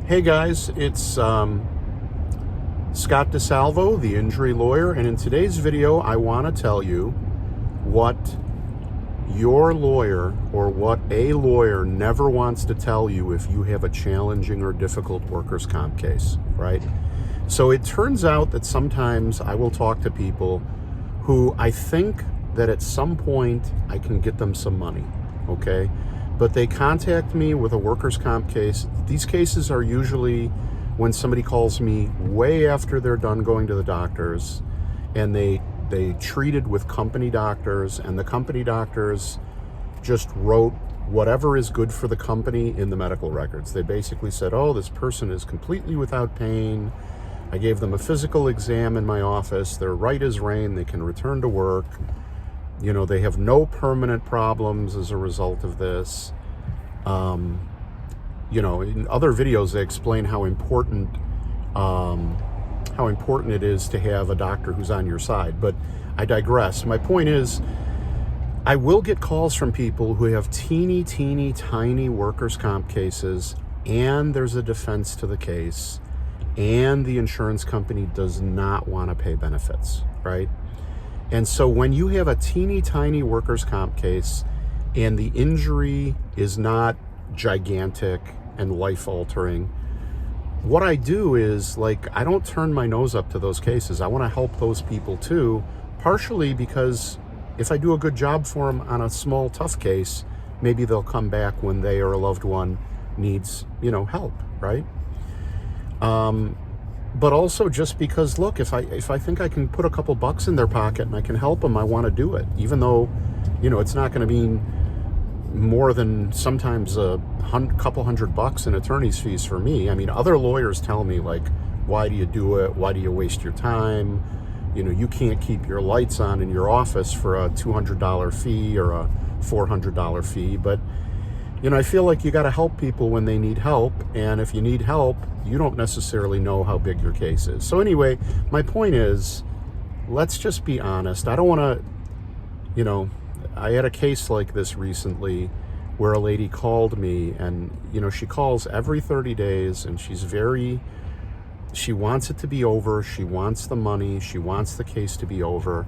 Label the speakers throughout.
Speaker 1: Hey guys, it's Scott DeSalvo, the injury lawyer, and in today's video I want to tell you what your lawyer or what a lawyer never wants to tell you if you have a challenging or difficult workers' comp case, right? So it turns out that sometimes I will talk to people who I think that at some point I can get them some money, okay? But they contact me with a workers' comp case. These cases are usually when somebody calls me way after they're done going to the doctors, and they treated with company doctors, and the company doctors just wrote whatever is good for the company in the medical records. They basically said, oh, this person is completely without pain. I gave them a physical exam in my office. They're right as rain. They can return to work. You know, they have no permanent problems as a result of this. You know, in other videos, they explain how important it is to have a doctor who's on your side. But I digress. My point is, I will get calls from people who have teeny, tiny workers' comp cases, and there's a defense to the case, and the insurance company does not want to pay benefits, right? And so when you have a teeny tiny workers' comp case and the injury is not gigantic and life-altering, what I do is, like, I don't turn my nose up to those cases. I want to help those people too, partially because if I do a good job for them on a small, tough case, maybe they'll come back when they or a loved one needs, help, right? But also just because, look, if I think I can put a couple bucks in their pocket and I can help them, I want to do it, even though, it's not going to mean more than sometimes a couple $100 in attorney's fees for me. I mean, other lawyers tell me, like, why do you do it? Why do you waste your time? You can't keep your lights on in your office for a $200 fee or a $400 fee. But, I feel like you got to help people when they need help. And if you need help, you don't necessarily know how big your case is. So anyway, my point is, let's just be honest. I don't want to, I had a case like this recently where a lady called me, and, she calls every 30 days and she wants it to be over. She wants the money. She wants the case to be over.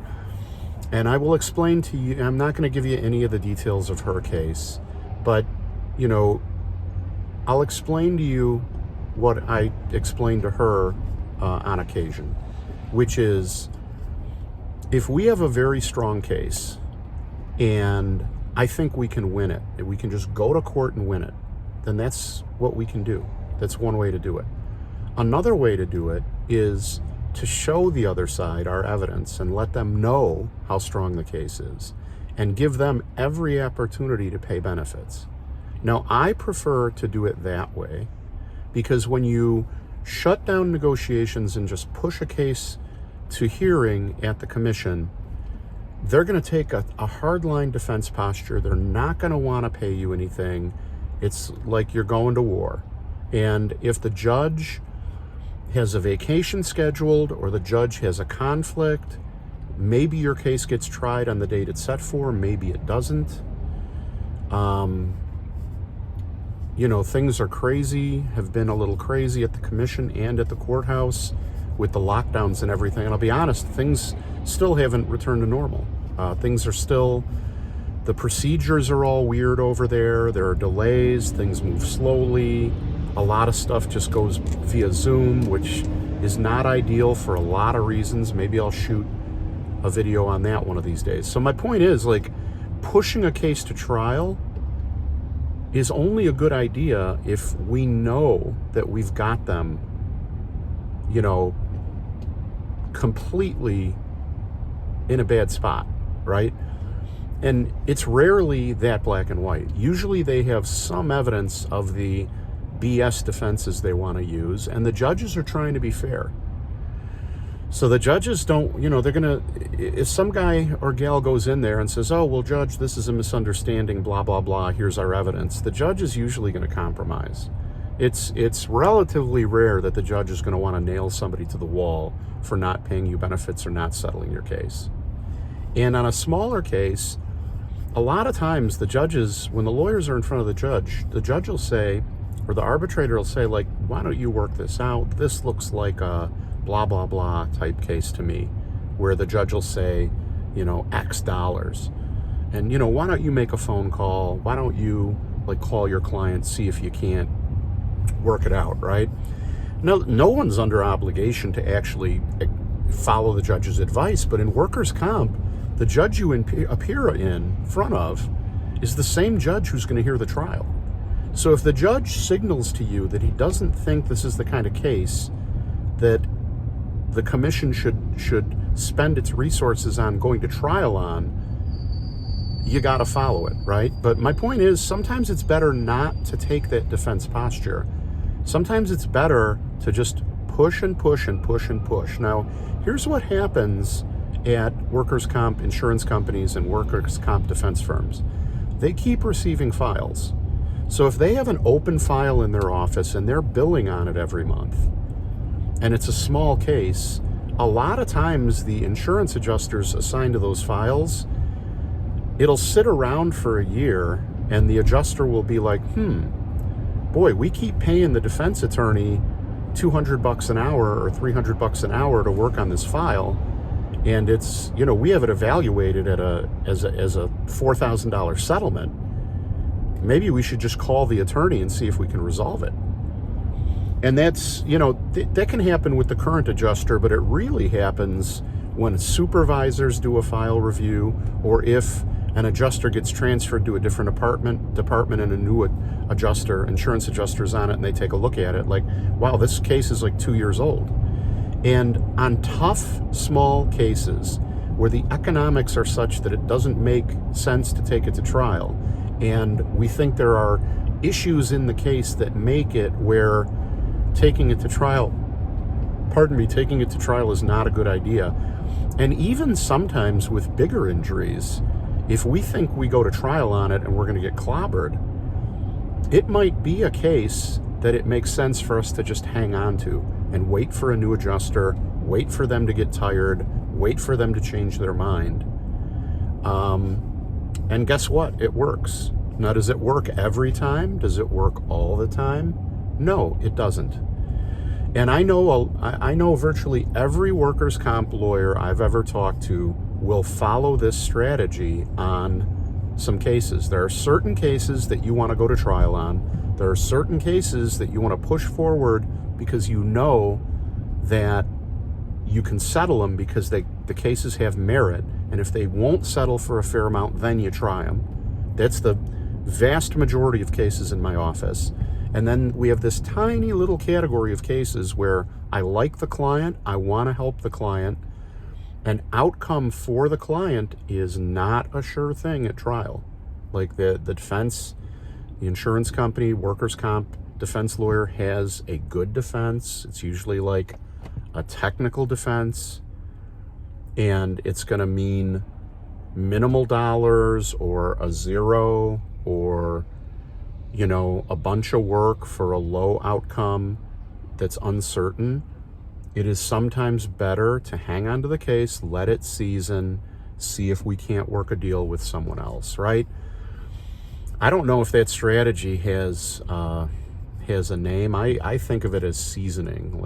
Speaker 1: And I will explain to you, I'm not going to give you any of the details of her case, but, I'll explain to you what I explained to her on occasion, which is, if we have a very strong case and I think we can win it, if we can just go to court and win it, then that's what we can do. That's one way to do it. Another way to do it is to show the other side our evidence and let them know how strong the case is and give them every opportunity to pay benefits. Now, I prefer to do it that way because when you shut down negotiations and just push a case to hearing at the commission, they're going to take a hardline defense posture. They're not going to want to pay you anything. It's like you're going to war. And if the judge has a vacation scheduled or the judge has a conflict, maybe your case gets tried on the date it's set for, maybe it doesn't. Things are crazy, have been a little crazy at the commission and at the courthouse with the lockdowns and everything. And I'll be honest, things still haven't returned to normal. Things are still, the procedures are all weird over there. There are delays, things move slowly. A lot of stuff just goes via Zoom, which is not ideal for a lot of reasons. Maybe I'll shoot a video on that one of these days. So my point is, like, pushing a case to trial is only a good idea if we know that we've got them, completely in a bad spot, right? And it's rarely that black and white. Usually they have some evidence of the BS defenses they want to use, and the judges are trying to be fair. So the judges don't, they're going to, if some guy or gal goes in there and says, oh, well, judge, this is a misunderstanding, blah, blah, blah, here's our evidence, the judge is usually going to compromise. It's relatively rare that the judge is going to want to nail somebody to the wall for not paying you benefits or not settling your case. And on a smaller case, a lot of times the judges, when the lawyers are in front of the judge will say, or the arbitrator will say, like, why don't you work this out? This looks like a blah, blah, blah type case to me, where the judge will say, X dollars. And, why don't you make a phone call? Why don't you, like, call your client, see if you can't work it out, right? No one's under obligation to actually follow the judge's advice, but in workers' comp, the judge you appear in front of is the same judge who's going to hear the trial. So if the judge signals to you that he doesn't think this is the kind of case that the commission should spend its resources on going to trial on, you got to follow it, right? But my point is, sometimes it's better not to take that defense posture. Sometimes it's better to just push and push and push and push. Now, here's what happens at workers' comp insurance companies and workers' comp defense firms. They keep receiving files. So if they have an open file in their office and they're billing on it every month, and it's a small case, a lot of times the insurance adjusters assigned to those files, it'll sit around for a year and the adjuster will be like, boy, we keep paying the defense attorney $200 an hour or $300 an hour to work on this file, and it's, we have it evaluated as a $4,000 settlement. Maybe we should just call the attorney and see if we can resolve it. And that's, that can happen with the current adjuster, but it really happens when supervisors do a file review, or if an adjuster gets transferred to a different department and a new insurance adjuster's on it, and they take a look at it like, wow, this case is like 2 years old. And on tough, small cases where the economics are such that it doesn't make sense to take it to trial, and we think there are issues in the case that make it where taking it to trial is not a good idea. And even sometimes with bigger injuries, if we think we go to trial on it and we're going to get clobbered, it might be a case that it makes sense for us to just hang on to and wait for a new adjuster, wait for them to get tired, wait for them to change their mind. And guess what? It works. Now, does it work every time? Does it work all the time? No, it doesn't. And I know virtually every workers' comp lawyer I've ever talked to will follow this strategy on some cases. There are certain cases that you want to go to trial on. There are certain cases that you want to push forward because you know that you can settle them because the cases have merit. And if they won't settle for a fair amount, then you try them. That's the vast majority of cases in my office. And then we have this tiny little category of cases where I like the client, I want to help the client, and outcome for the client is not a sure thing at trial. Like the defense, the insurance company, workers' comp defense lawyer has a good defense. It's usually like a technical defense, and it's going to mean minimal dollars or a zero or a bunch of work for a low outcome that's uncertain. It is sometimes better to hang on to the case, let it season, see if we can't work a deal with someone else, right? I don't know if that strategy has a name. I think of it as seasoning,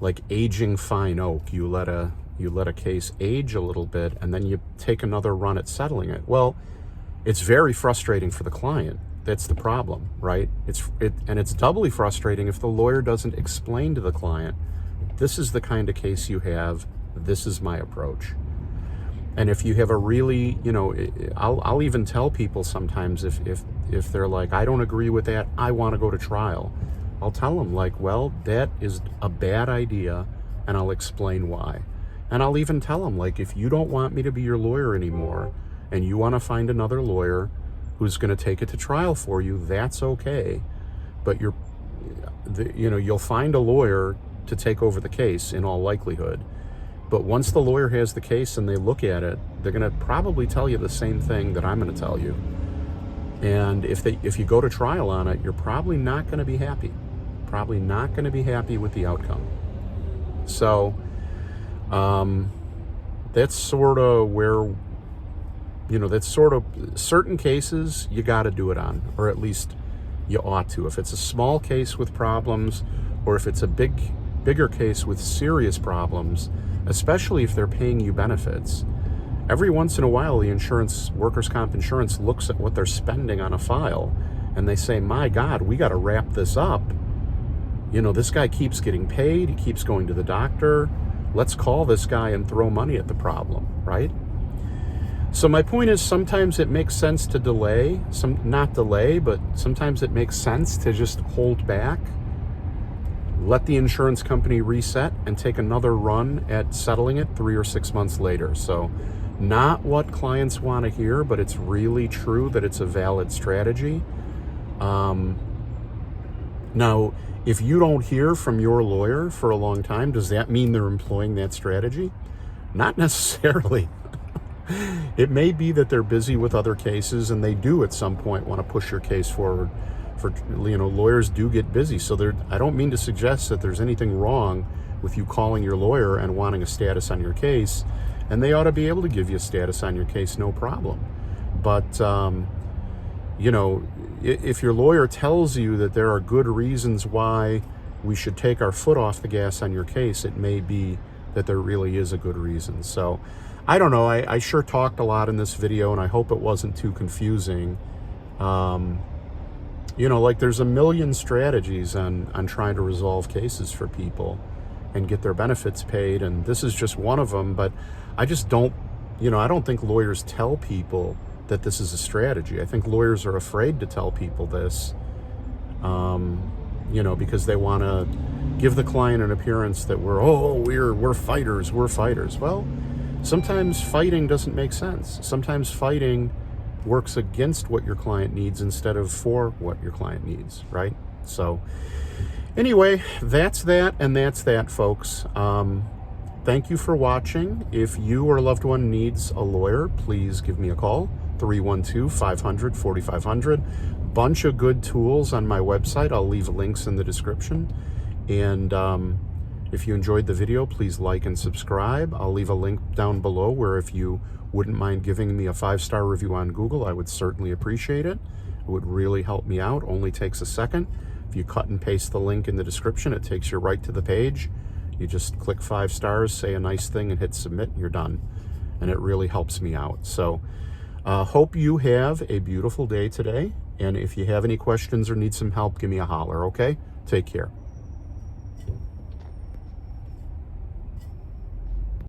Speaker 1: like aging fine oak. You let a case age a little bit and then you take another run at settling it. Well, it's very frustrating for the client. That's the problem, right? And it's doubly frustrating if the lawyer doesn't explain to the client, this is the kind of case you have, this is my approach. And if you have a really, I'll even tell people sometimes if they're like, I don't agree with that, I want to go to trial. I'll tell them like, well, that is a bad idea, and I'll explain why. And I'll even tell them like, if you don't want me to be your lawyer anymore, and you want to find another lawyer who's going to take it to trial for you, that's okay. But you'll find a lawyer to take over the case in all likelihood. But once the lawyer has the case and they look at it, they're going to probably tell you the same thing that I'm going to tell you. And if you go to trial on it, you're probably not going to be happy. Probably not going to be happy with the outcome. So that's sort of where, that's sort of certain cases you got to do it on, or at least you ought to. If it's a small case with problems, or if it's a bigger case with serious problems, especially if they're paying you benefits, every once in a while the workers' comp insurance looks at what they're spending on a file and they say, my God, we got to wrap this up. This guy keeps getting paid, he keeps going to the doctor. Let's call this guy and throw money at the problem, right? So my point is, sometimes it makes sense to delay, not delay, but sometimes it makes sense to just hold back, let the insurance company reset, and take another run at settling it 3 or 6 months later. So not what clients want to hear, but it's really true that it's a valid strategy. Now, if you don't hear from your lawyer for a long time, does that mean they're employing that strategy? Not necessarily. It may be that they're busy with other cases and they do at some point want to push your case forward. Lawyers do get busy. So I don't mean to suggest that there's anything wrong with you calling your lawyer and wanting a status on your case, and they ought to be able to give you a status on your case, no problem. But, if your lawyer tells you that there are good reasons why we should take our foot off the gas on your case, it may be that there really is a good reason. So I don't know. I sure talked a lot in this video, and I hope it wasn't too confusing. There's a million strategies on trying to resolve cases for people and get their benefits paid, and this is just one of them. But I just don't, I don't think lawyers tell people that this is a strategy. I think lawyers are afraid to tell people this, because they want to give the client an appearance that we're fighters. Well, sometimes fighting doesn't make sense. Sometimes fighting works against what your client needs instead of for what your client needs, right? So anyway, that's that, and that's that, folks. Thank you for watching. If you or a loved one needs a lawyer, please give me a call, 312-500-4500. Bunch of good tools on my website. I'll leave links in the description. And if you enjoyed the video, please like and subscribe. I'll leave a link down below where, if you wouldn't mind giving me a 5-star review on Google, I would certainly appreciate it. It would really help me out. Only takes a second. If you cut and paste the link in the description, it takes you right to the page. You just click 5 stars, say a nice thing, and hit submit, and you're done. And it really helps me out. So hope you have a beautiful day today. And if you have any questions or need some help, give me a holler, okay? Take care.